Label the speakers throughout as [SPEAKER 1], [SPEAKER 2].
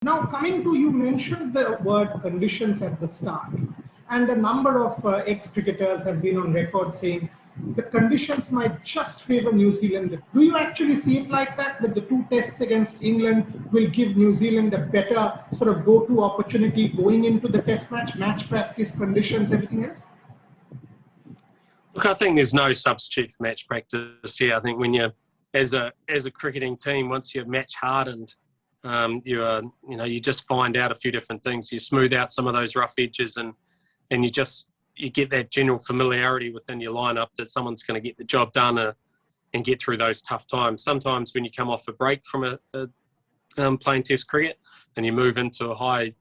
[SPEAKER 1] Now, coming to, you mentioned the word conditions at the start, and a number of ex-cricketers have been on record saying the conditions might just favor New Zealand. Do you actually see it like that, that the two tests against England will give New Zealand a better sort of go-to opportunity going into the test match practice, conditions, everything else?
[SPEAKER 2] Look, I think there's no substitute for match practice here. I think when you're, as a cricketing team, once you're match hardened, you just find out a few different things. You smooth out some of those rough edges, and you get that general familiarity within your lineup that someone's going to get the job done and get through those tough times. Sometimes when you come off a break from playing test cricket and you move into a high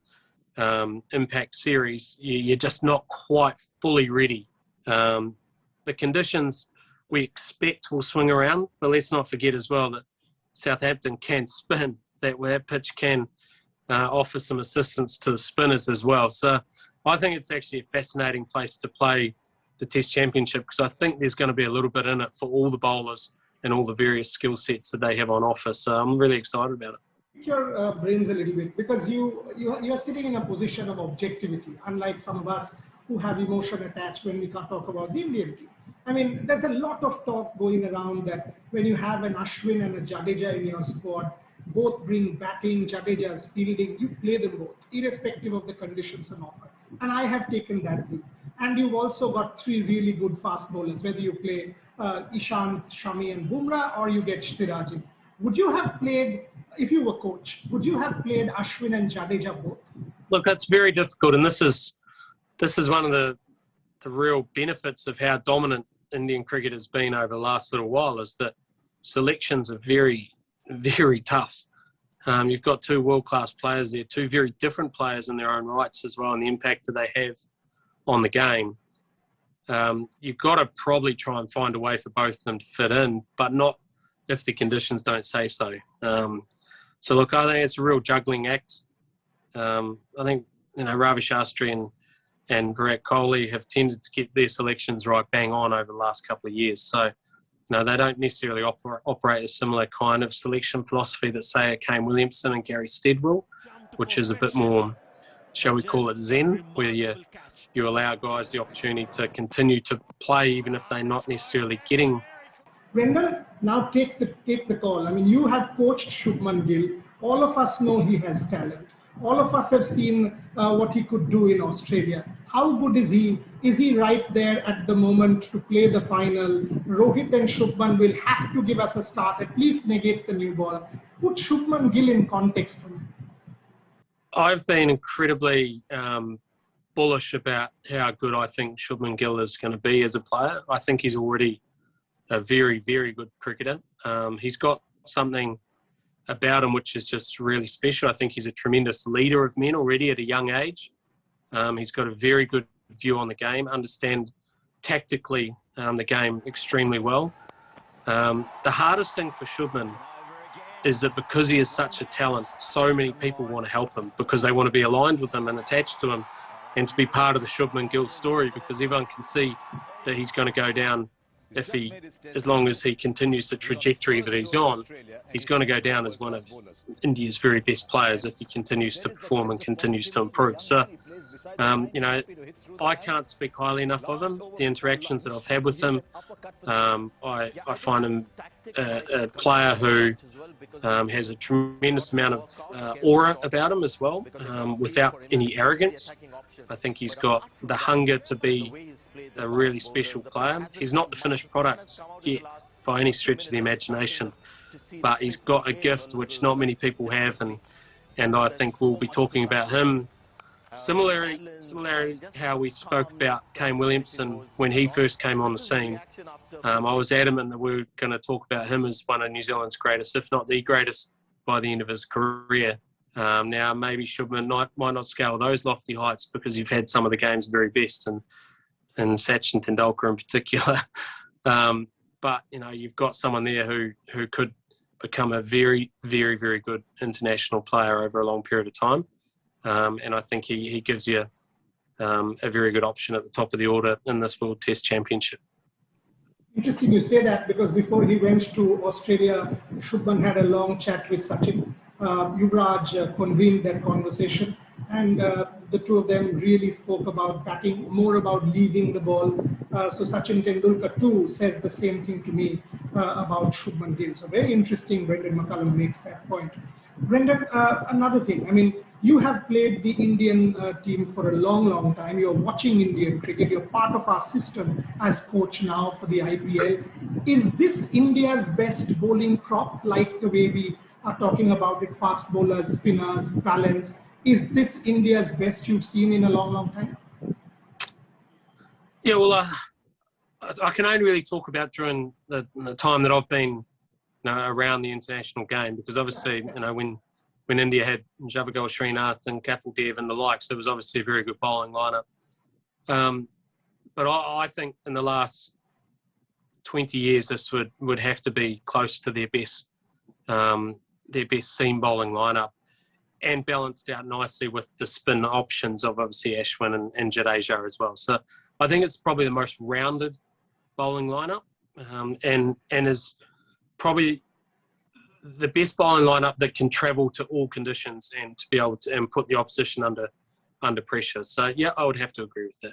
[SPEAKER 2] impact series, you're just not quite fully ready. The conditions we expect will swing around, but let's not forget as well that Southampton can spin. That pitch can offer some assistance to the spinners as well. So I think it's actually a fascinating place to play the Test Championship, because I think there's going to be a little bit in it for all the bowlers and all the various skill sets that they have on offer. So I'm really excited about it.
[SPEAKER 1] Pick your brains a little bit, because you're sitting in a position of objectivity, unlike some of us who have emotion attached when we can't talk about the Indian team. I mean, there's a lot of talk going around that when you have an Ashwin and a Jadeja in your squad, both bring batting, Jadeja's fielding, you play them both, irrespective of the conditions on offer. And I have taken that view. And you've also got three really good fast bowlers, whether you play Ishant, Shami and Bumrah, or you get Shtiraji. Would you have played, if you were coach, would you have played Ashwin and Jadeja both?
[SPEAKER 2] Look, that's very difficult, and this is one of the real benefits of how dominant Indian cricket has been over the last little while, is that selections are very, very tough. You've got two world-class players there, two very different players in their own rights as well, and the impact that they have on the game. You've got to probably try and find a way for both of them to fit in, but not if the conditions don't say so. So look, I think it's a real juggling act. I think Ravi Shastri and Virat Kohli have tended to get their selections right bang on over the last couple of years. So they don't necessarily operate a similar kind of selection philosophy that, say, a Kane Williamson and Gary Stead will, which is a bit more, shall we call it, zen, where you allow guys the opportunity to continue to play even if they're not necessarily getting.
[SPEAKER 1] Brendon, now take the call. I mean, you have coached Shubman Gill. All of us know he has talent. All of us have seen what he could do in Australia. How good is he? Is he right there at the moment to play the final? Rohit and Shubman will have to give us a start, at least negate the new ball. Put Shubman Gill in context for me.
[SPEAKER 2] I've been incredibly bullish about how good I think Shubman Gill is going to be as a player. I think he's already a very, very good cricketer. He's got something about him which is just really special. I think he's a tremendous leader of men already at a young age. He's got a very good view on the game, understand tactically the game extremely well. The hardest thing for Shubman is that because he is such a talent, so many people want to help him because they want to be aligned with him and attached to him and to be part of the Shubman Gill story, because everyone can see that he's going to go down as long as he continues the trajectory that he's on, he's going to go down as one of India's very best players if he continues to perform and continues to improve. So, I can't speak highly enough of him. The interactions that I've had with him, I find him a player who has a tremendous amount of aura about him as well, without any arrogance. I think he's got the hunger to be a really special player. He's not the finished product yet by any stretch of the imagination, but he's got a gift which not many people have, and I think we'll be talking about him. Similarly how we spoke about Kane Williamson when he first came on the scene. I was adamant that we were going to talk about him as one of New Zealand's greatest, if not the greatest, by the end of his career. Now, maybe Shubman might not scale those lofty heights because you've had some of the game's very best, and Sachin Tendulkar in particular. But, you've got someone there who could become a very, very, very good international player over a long period of time. And I think he gives you a very good option at the top of the order in this World Test Championship.
[SPEAKER 1] Interesting you say that, because before he went to Australia, Shubman had a long chat with Sachin. Yuvraj convened that conversation, and the two of them really spoke about batting, more about leaving the ball. So Sachin Tendulkar too says the same thing to me about Shubman Gill. So very interesting, Brendon McCullum makes that point. Brendon, another thing, I mean, you have played the Indian team for a long, long time. You're watching Indian cricket. You're part of our system as coach now for the IPL. Is this India's best bowling crop, like the way we are talking about it, fast bowlers, spinners, balance? Is this India's best you've seen in a long, long time?
[SPEAKER 2] Yeah, well, I can only really talk about during the time that I've been around the international game, because obviously, when India had Javagal Srinath and Kapil Dev and the likes, there was obviously a very good bowling lineup. But I think in the last 20 years, this would have to be close to their best seam bowling lineup, and balanced out nicely with the spin options of obviously Ashwin and Jadeja as well. So I think it's probably the most rounded bowling lineup, and is probably the best bowling lineup that can travel to all conditions and to be able to and put the opposition under pressure. So yeah, I would have to agree with that.